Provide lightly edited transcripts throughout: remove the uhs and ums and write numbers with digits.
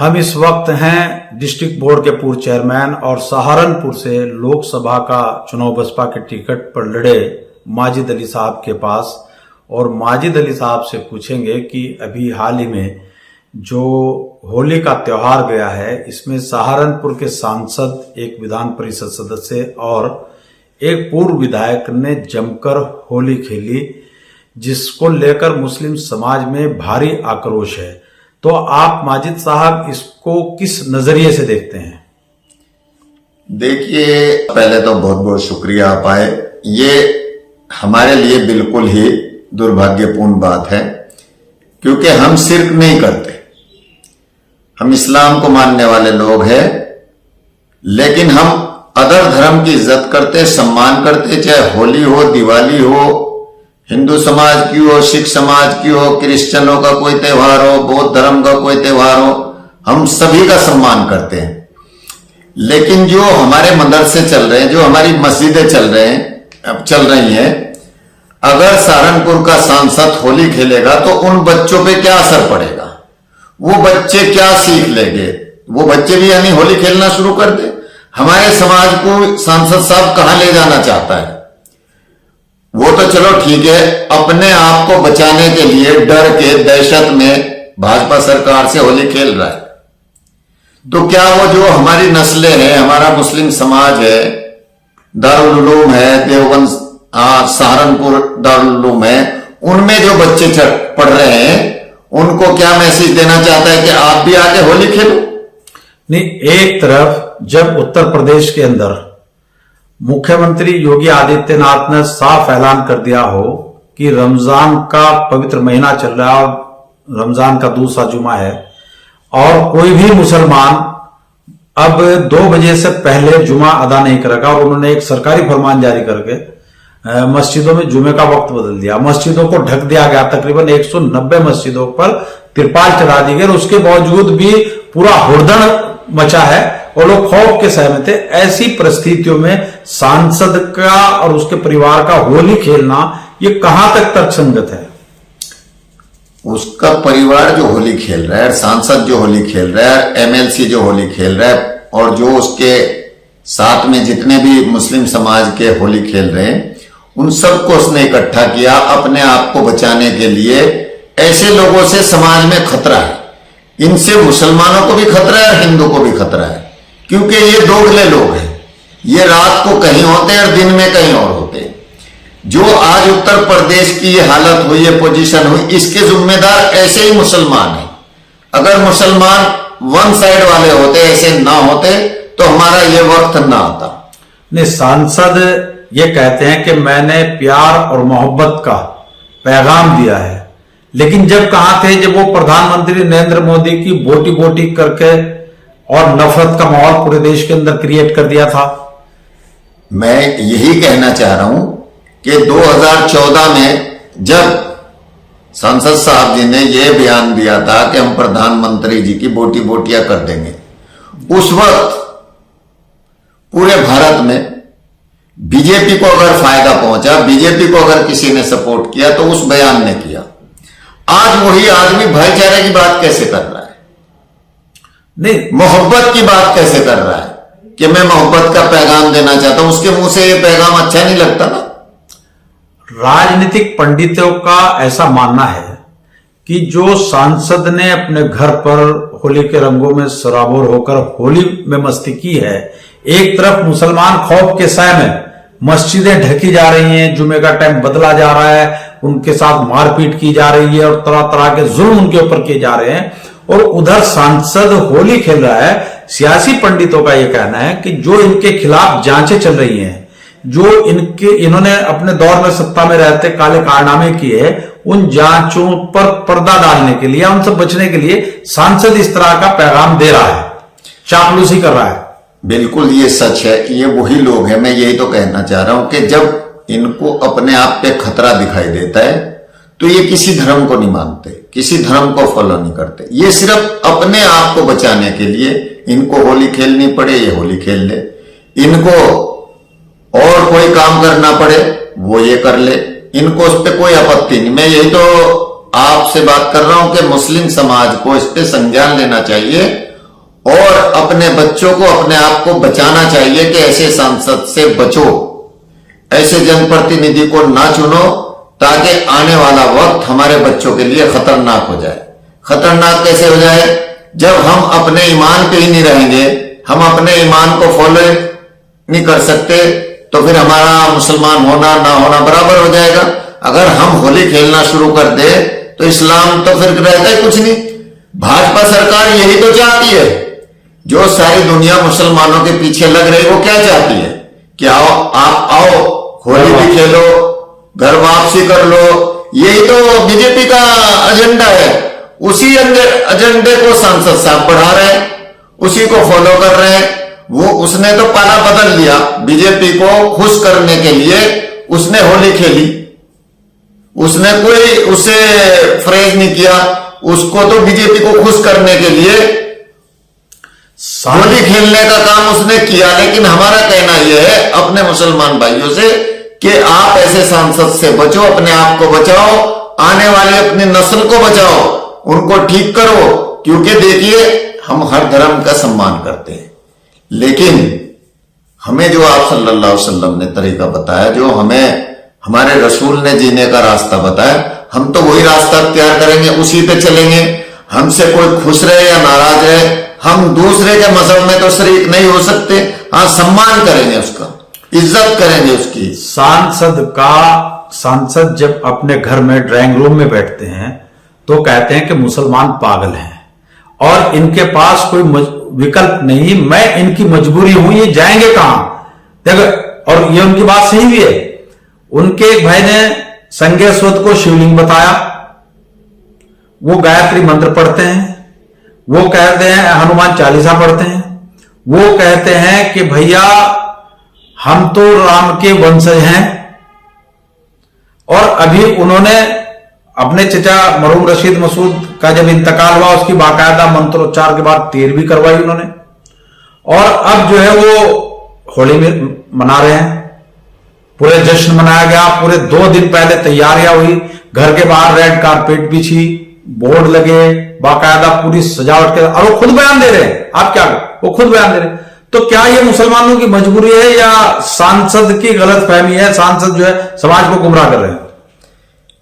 हम इस वक्त हैं डिस्ट्रिक्ट बोर्ड के पूर्व चेयरमैन और सहारनपुर से लोकसभा का चुनाव बसपा के टिकट पर लड़े माजिद अली साहब के पास और माजिद अली साहब से पूछेंगे कि अभी हाल ही में जो होली का त्योहार गया है इसमें सहारनपुर के सांसद, एक विधान परिषद सदस्य और एक पूर्व विधायक ने जमकर होली खेली, जिसको लेकर मुस्लिम समाज में भारी आक्रोश है। तो आप माजिद साहब इसको किस नजरिए से देखते हैं? देखिए, पहले तो बहुत बहुत शुक्रिया आप आए। ये हमारे लिए बिल्कुल ही दुर्भाग्यपूर्ण बात है, क्योंकि हम शिर्क नहीं करते, हम इस्लाम को मानने वाले लोग हैं, लेकिन हम अदर धर्म की इज्जत करते, सम्मान करते, चाहे होली हो, दिवाली हो, हिंदू समाज की हो, सिख समाज की हो, क्रिश्चियनों का कोई त्योहार हो, बौद्ध धर्म का कोई त्योहार हो, हम सभी का सम्मान करते हैं। लेकिन जो हमारे मदरसे चल रहे हैं, जो हमारी मस्जिदें चल रही हैं, अगर सहारनपुर का सांसद होली खेलेगा तो उन बच्चों पे क्या असर पड़ेगा, वो बच्चे क्या सीख लेंगे? वो बच्चे भी यानी होली खेलना शुरू कर दे। हमारे समाज को सांसद साहब कहां ले जाना चाहता है? वो तो चलो ठीक है, अपने आप को बचाने के लिए डर के दहशत में भाजपा सरकार से होली खेल रहा है। तो क्या वो जो हमारी नस्लें हैं, हमारा मुस्लिम समाज है, दारुल उलूम है, देवबंद सहारनपुर दारुल उलूम है, उनमें जो बच्चे पढ़ रहे हैं, उनको क्या मैसेज देना चाहता है कि आप भी आके होली खेलो? नहीं, एक तरफ जब उत्तर प्रदेश के अंदर मुख्यमंत्री योगी आदित्यनाथ ने साफ ऐलान कर दिया हो कि रमजान का पवित्र महीना चल रहा है और रमजान का दूसरा जुमा है और कोई भी मुसलमान अब 2 बजे से पहले जुमा अदा नहीं करेगा, और उन्होंने एक सरकारी फरमान जारी करके मस्जिदों में जुमे का वक्त बदल दिया, मस्जिदों को ढक दिया गया। तकरीबन 190 मस्जिदों पर तिरपाल चढ़ा दी गई, उसके बावजूद भी पूरा हुड़दंग मचा है और लोग खौफ के सह में थे। ऐसी परिस्थितियों में सांसद का और उसके परिवार का होली खेलना ये कहां तक तर्कसंगत है? उसका परिवार जो होली खेल रहा है, सांसद जो होली खेल रहा है, एमएलसी जो होली खेल रहा है, और जो उसके साथ में जितने भी मुस्लिम समाज के होली खेल रहे हैं, उन सबको उसने इकट्ठा किया अपने आप को बचाने के लिए। ऐसे लोगों से समाज में खतरा है, इनसे मुसलमानों को भी खतरा है और हिंदू को भी खतरा है, क्योंकि ये दोगले लोग हैं। ये रात को कहीं होते हैं और दिन में कहीं और होते हैं। जो आज उत्तर प्रदेश की ये हालत हुई, ये पोजीशन हुई, इसके जिम्मेदार ऐसे ही मुसलमान हैं। अगर मुसलमान वन साइड वाले होते, ऐसे ना होते, तो हमारा ये वक्त ना आता। नहीं, सांसद ये कहते हैं कि मैंने प्यार और मोहब्बत का पैगाम दिया है, लेकिन जब कहां थे जब वो प्रधानमंत्री नरेंद्र मोदी की बोटी बोटी करके और नफरत का माहौल पूरे देश के अंदर क्रिएट कर दिया था? मैं यही कहना चाह रहा हूं कि 2014 में जब सांसद साहब जी ने यह बयान दिया था कि हम प्रधानमंत्री जी की बोटी बोटियां कर देंगे, उस वक्त पूरे भारत में बीजेपी को अगर फायदा पहुंचा, बीजेपी को अगर किसी ने सपोर्ट किया तो उस बयान ने किया। आज वही आदमी भाईचारे की बात कैसे कर रहा है? नहीं, मोहब्बत की बात कैसे कर रहा है कि मैं मोहब्बत का पैगाम देना चाहता हूं? उसके मुंह से ये पैगाम अच्छा नहीं लगता ना। राजनीतिक पंडितों का ऐसा मानना है कि जो सांसद ने अपने घर पर होली के रंगों में सराबोर होकर होली में मस्ती की है, एक तरफ मुसलमान खौफ के सह में मस्जिदें ढकी जा रही हैं, जुमे का टाइम बदला जा रहा है, उनके साथ मारपीट की जा रही है और तरह तरह के जुल्म उनके ऊपर किए जा रहे हैं, और उधर सांसद होली खेल रहा है। सियासी पंडितों का यह कहना है कि जो इनके खिलाफ जांचें चल रही हैं, जो इन्होंने अपने दौर में सत्ता में रहते काले कारनामे किए, उन जांचों पर पर्दा डालने के लिए, उनसे बचने के लिए सांसद इस तरह का पैगाम दे रहा है, चापलूसी कर रहा है। बिल्कुल ये सच है। ये वही लोग हैं, मैं यही तो कहना चाह रहा हूं कि जब इनको अपने आप पे खतरा दिखाई देता है तो ये किसी धर्म को नहीं मानते, किसी धर्म को फॉलो नहीं करते। ये सिर्फ अपने आप को बचाने के लिए, इनको होली खेलनी पड़े ये होली खेल ले, इनको और कोई काम करना पड़े वो ये कर ले, इनको उस पर कोई आपत्ति नहीं। मैं यही तो आपसे बात कर रहा हूं कि मुस्लिम समाज को इस पे संज्ञान लेना चाहिए और अपने बच्चों को, अपने आप को बचाना चाहिए कि ऐसे सांसद से बचो, ऐसे जनप्रतिनिधि को ना चुनो, ताकि आने वाला वक्त हमारे बच्चों के लिए खतरनाक हो जाए। खतरनाक कैसे हो जाए? जब हम अपने ईमान पे ही नहीं रहेंगे, हम अपने ईमान को फॉलो नहीं कर सकते, तो फिर हमारा मुसलमान होना ना होना बराबर हो जाएगा। अगर हम होली खेलना शुरू कर दे तो इस्लाम तो फिर रहता ही कुछ नहीं। भाजपा सरकार यही तो चाहती है, जो सारी दुनिया मुसलमानों के पीछे लग रही, वो क्या चाहती है कि आओ, आप आओ, होली भी खेलो, घर वापसी कर लो। यही तो बीजेपी का एजेंडा है। उसी एजेंडे को सांसद साहब बढ़ा रहे हैं, उसी को फॉलो कर रहे हैं। उसने तो पाला बदल लिया। बीजेपी को खुश करने के लिए उसने होली खेली, उसने कोई उसे फ्रेज नहीं किया। उसको तो बीजेपी को खुश करने के लिए होली खेलने का काम उसने किया। लेकिन हमारा कहना यह है अपने मुसलमान भाइयों से कि आप ऐसे सांसद से बचो, अपने आप को बचाओ, आने वाली अपनी नस्ल को बचाओ, उनको ठीक करो। क्योंकि देखिए, हम हर धर्म का सम्मान करते हैं, लेकिन हमें जो आप सल्लल्लाहु अलैहि वसल्लम ने तरीका बताया, जो हमें हमारे रसूल ने जीने का रास्ता बताया, हम तो वही रास्ता अख्तियार करेंगे, उसी पे चलेंगे। हमसे कोई खुश रहे या नाराज रहे, हम दूसरे के मजहब में तो शरीक नहीं हो सकते। हाँ, सम्मान करेंगे उसका, इज्जत करेंगे उसकी। सांसद जब अपने घर में ड्राइंग रूम में बैठते हैं तो कहते हैं कि मुसलमान पागल हैं और इनके पास कोई विकल्प नहीं, मैं इनकी मजबूरी हूं, ये जाएंगे कहां? देखो, और ये उनकी बात सही भी है। उनके एक भाई ने संज्ञेश्वर को शिवलिंग बताया, वो गायत्री मंत्र पढ़ते हैं, वो कहते हैं हनुमान चालीसा पढ़ते हैं, वो कहते हैं कि भैया हम तो राम के वंशज हैं। और अभी उन्होंने अपने चचा मरहूम रशीद मसूद का जब इंतकाल हुआ, उसकी बाकायदा मंत्रोच्चार के बाद तीर भी करवाई उन्होंने। और अब जो है वो होली में मना रहे हैं, पूरे जश्न मनाया गया। पूरे 2 दिन पहले तैयारियां हुई, घर के बाहर रेड कारपेट बिछी, बोर्ड लगे, बाकायदा पूरी सजावट के, और वो खुद बयान दे रहे हैं। आप क्या, वो खुद बयान दे रहे हैं। तो क्या ये मुसलमानों की मजबूरी है या सांसद की गलत फहमी है? सांसद जो है समाज को गुमराह कर रहे हैं।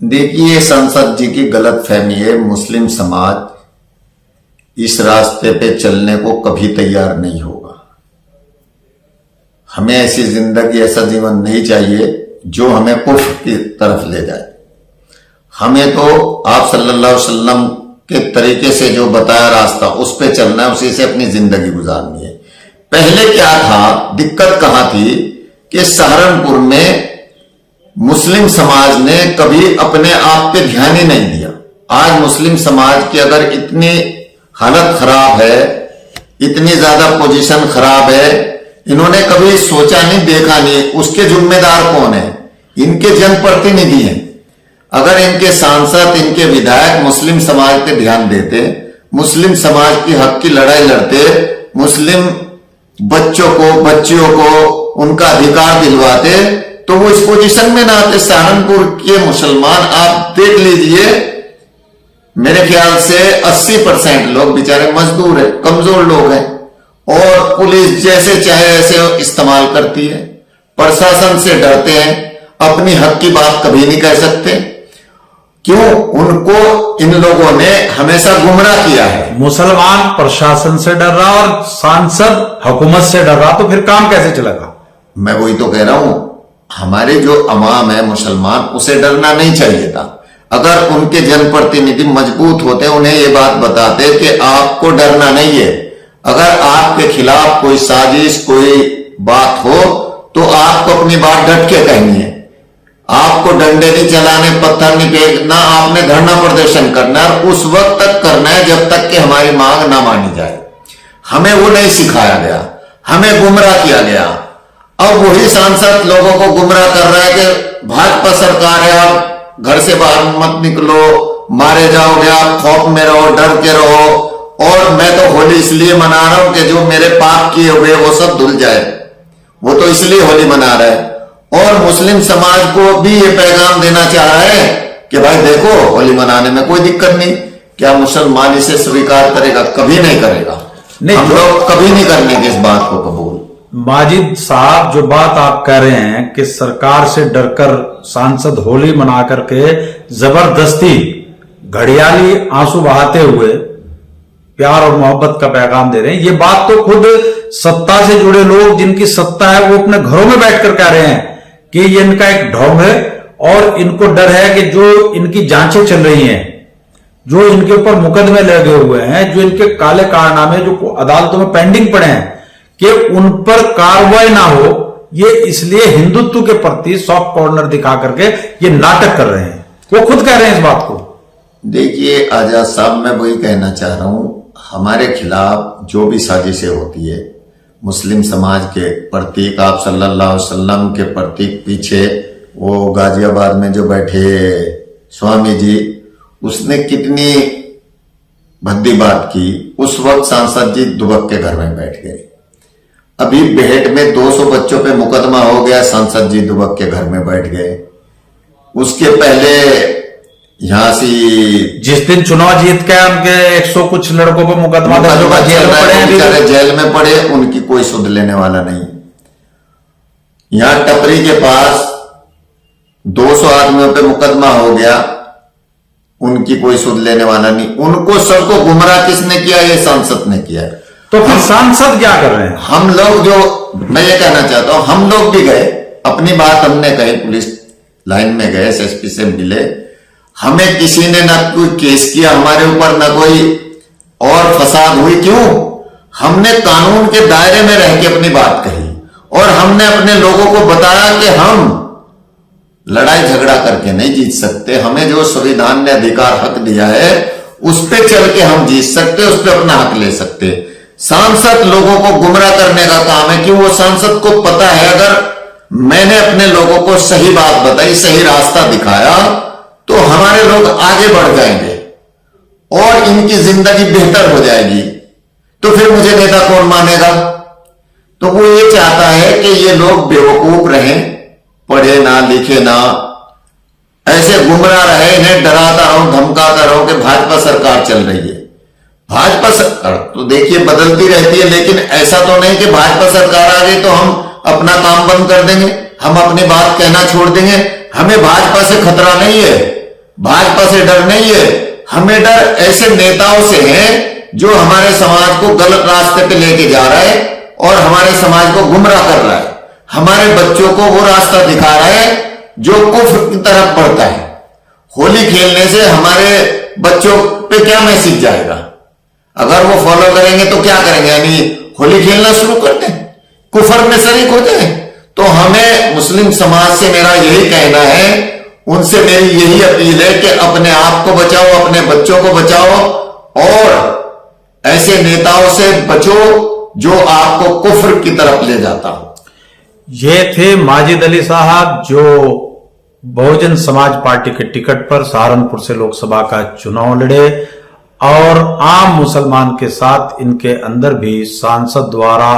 देखिए, सांसद जी की गलत फहमी है। मुस्लिम समाज इस रास्ते पे चलने को कभी तैयार नहीं होगा। हमें ऐसी जिंदगी, ऐसा जीवन नहीं चाहिए जो हमें कुफ्र की तरफ ले जाए। हमें तो आप सल्लल्लाहु अलैहि वसल्लम के तरीके से जो बताया रास्ता, उस पे चलना है, उसी से अपनी जिंदगी गुजारनी है। पहले क्या था, दिक्कत कहां थी कि सहारनपुर में मुस्लिम समाज ने कभी अपने आप पे ध्यान ही नहीं दिया। आज मुस्लिम समाज की अगर इतनी हालत खराब है, इतनी ज्यादा पोजीशन खराब है, इन्होंने कभी सोचा नहीं, देखा नहीं, उसके जिम्मेदार कौन है? इनके जनप्रतिनिधि हैं। अगर इनके सांसद, इनके विधायक मुस्लिम समाज पे ध्यान देते, मुस्लिम समाज की हक की लड़ाई लड़ते, मुस्लिम बच्चों को, बच्चियों को उनका अधिकार दिलवाते, तो वो इस पोजीशन में ना आते। सहारनपुर के मुसलमान आप देख लीजिए, मेरे ख्याल से 80% लोग बेचारे मजदूर हैं, कमजोर लोग हैं, और पुलिस जैसे चाहे ऐसे इस्तेमाल करती है। प्रशासन से डरते हैं, अपनी हक की बात कभी नहीं कह सकते। क्यों? उनको इन लोगों ने हमेशा गुमराह किया है। मुसलमान प्रशासन से डर रहा और सांसद हुकूमत से डर रहा, तो फिर काम कैसे चलेगा? मैं वही तो कह रहा हूं, हमारे जो अवाम है मुसलमान, उसे डरना नहीं चाहिए था। अगर उनके जनप्रतिनिधि मजबूत होते, उन्हें ये बात बताते कि आपको डरना नहीं है, अगर आपके खिलाफ कोई साजिश, कोई बात हो, तो आपको अपनी बात डट के कहनी है। आपको डंडे नहीं चलाने, पत्थर नहीं फेंकना, आपने धरना प्रदर्शन करना है, और उस वक्त तक करना है जब तक कि हमारी मांग ना मानी जाए। हमें वो नहीं सिखाया गया, हमें गुमराह किया गया। अब वही सांसद लोगों को गुमराह कर रहा है कि भाजपा सरकार है, आप घर से बाहर मत निकलो, मारे जाओगे, आप खौफ में रहो, डर के रहो, और मैं तो होली इसलिए मना रहा हूं कि जो मेरे पाप किए हुए वो सब धुल जाए। वो तो इसलिए होली मना रहा है। और मुस्लिम समाज को भी ये पैगाम देना चाह रहा है कि भाई देखो, होली मनाने में कोई दिक्कत नहीं। क्या मुसलमान इसे स्वीकार करेगा? कभी नहीं करेगा। नहीं, हम लोग कभी नहीं करने के इस बात को कबूल। माजिद साहब, जो बात आप कह रहे हैं कि सरकार से डरकर सांसद होली मना करके जबरदस्ती घड़ियाली आंसू बहाते हुए प्यार और मोहब्बत का पैगाम दे रहे हैं, ये बात तो खुद सत्ता से जुड़े लोग, जिनकी सत्ता है, वो अपने घरों में बैठकर कह रहे हैं कि ये इनका एक ढोंग है और इनको डर है कि जो इनकी जांचें चल रही हैं, जो इनके ऊपर मुकदमे लगे हुए हैं, जो इनके काले कारनामे जो अदालतों में पेंडिंग पड़े हैं, कि उन पर कार्रवाई ना हो, ये इसलिए हिंदुत्व के प्रति सॉफ्ट कॉर्नर दिखा करके ये नाटक कर रहे हैं। वो खुद कह रहे हैं इस बात को। देखिए आजाद साहब, मैं वही कहना चाह रहा हूं, हमारे खिलाफ जो भी साजिशें होती है, मुस्लिम समाज के प्रतीक, आप सल्लल्लाहु अलैहि वसल्लम के प्रतीक पीछे वो गाजियाबाद में जो बैठे स्वामी जी, उसने कितनी भद्दी बात की। उस वक्त सांसद जी दुबक के घर में बैठ गए। अभी बेहट में 200 बच्चों पे मुकदमा हो गया, सांसद जी दुबक के घर में बैठ गए। उसके पहले यहां से जिस दिन चुनाव जीत के उनके 100 कुछ लड़कों पर मुकदमा दर्ज होगा, जेल में पड़े, उनकी कोई सुध लेने वाला नहीं। यहां टपरी के पास 200 आदमियों पे मुकदमा हो गया, उनकी कोई सुध लेने वाला नहीं। उनको सबको गुमराह किसने किया? ये सांसद ने किया। तो फिर सांसद क्या कर रहे हैं? हम लोग, जो मैं ये कहना चाहता हूं, हम लोग भी गए, अपनी बात हमने कही, पुलिस लाइन में गए, एसएसपी से मिले, हमें किसी ने ना कोई केस किया हमारे ऊपर, ना कोई और फसाद हुई। क्यों? हमने कानून के दायरे में रह के अपनी बात कही और हमने अपने लोगों को बताया कि हम लड़ाई झगड़ा करके नहीं जीत सकते, हमें जो संविधान ने अधिकार हक दिया है उस पे चल के हम जीत सकते, उस पे अपना हक ले सकते। सांसद लोगों को गुमराह करने का काम है। क्यों? वो सांसद को पता है अगर मैंने अपने लोगों को सही बात बताई, सही रास्ता दिखाया, तो हमारे लोग आगे बढ़ जाएंगे और इनकी जिंदगी बेहतर हो जाएगी। तो फिर मुझे नेता कौन मानेगा? तो वो ये चाहता है कि ये लोग बेवकूफ रहें, पढ़े ना, लिखे ना, ऐसे गुमराह रहे, इन्हें डराता रहूं, धमकाता रहूं कि भाजपा सरकार चल रही है। भाजपा सरकार तो देखिए बदलती रहती है, लेकिन ऐसा तो नहीं कि भाजपा सरकार आ गई तो हम अपना काम बंद कर देंगे, हम अपनी बात कहना छोड़ देंगे। हमें भाजपा से खतरा नहीं है, भाजपा से डर नहीं है, हमें डर ऐसे नेताओं से है जो हमारे समाज को गलत रास्ते पे लेके जा रहा है और हमारे समाज को गुमराह कर रहा है, हमारे बच्चों को वो रास्ता दिखा रहा है जो कुफ्र की तरफ बढ़ता है। होली खेलने से हमारे बच्चों पे क्या मैसेज जाएगा? अगर वो फॉलो करेंगे तो क्या करेंगे? यानी होली खेलना शुरू कर दें, कुफर में शरीक हो जाए। तो हमें मुस्लिम समाज से मेरा यही कहना है, उनसे मेरी यही अपील है कि अपने आप को बचाओ, अपने बच्चों को बचाओ और ऐसे नेताओं से बचो जो आपको कुफ्र की तरफ ले जाता हो। ये थे माजिद अली साहब, जो बहुजन समाज पार्टी के टिकट पर सहारनपुर से लोकसभा का चुनाव लड़े और आम मुसलमान के साथ इनके अंदर भी सांसद द्वारा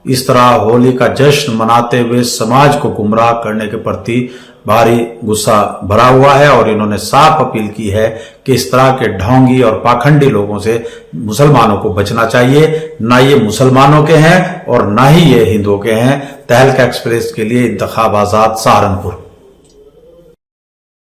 इस तरह होली का जश्न मनाते हुए समाज को गुमराह करने के प्रति भारी गुस्सा भरा हुआ है और इन्होंने साफ अपील की है कि इस तरह के ढोंगी और पाखंडी लोगों से मुसलमानों को बचना चाहिए। ना ये मुसलमानों के हैं और ना ही ये हिंदुओं के हैं। तहलका एक्सप्रेस के लिए इंतखाब आजाद, सहारनपुर।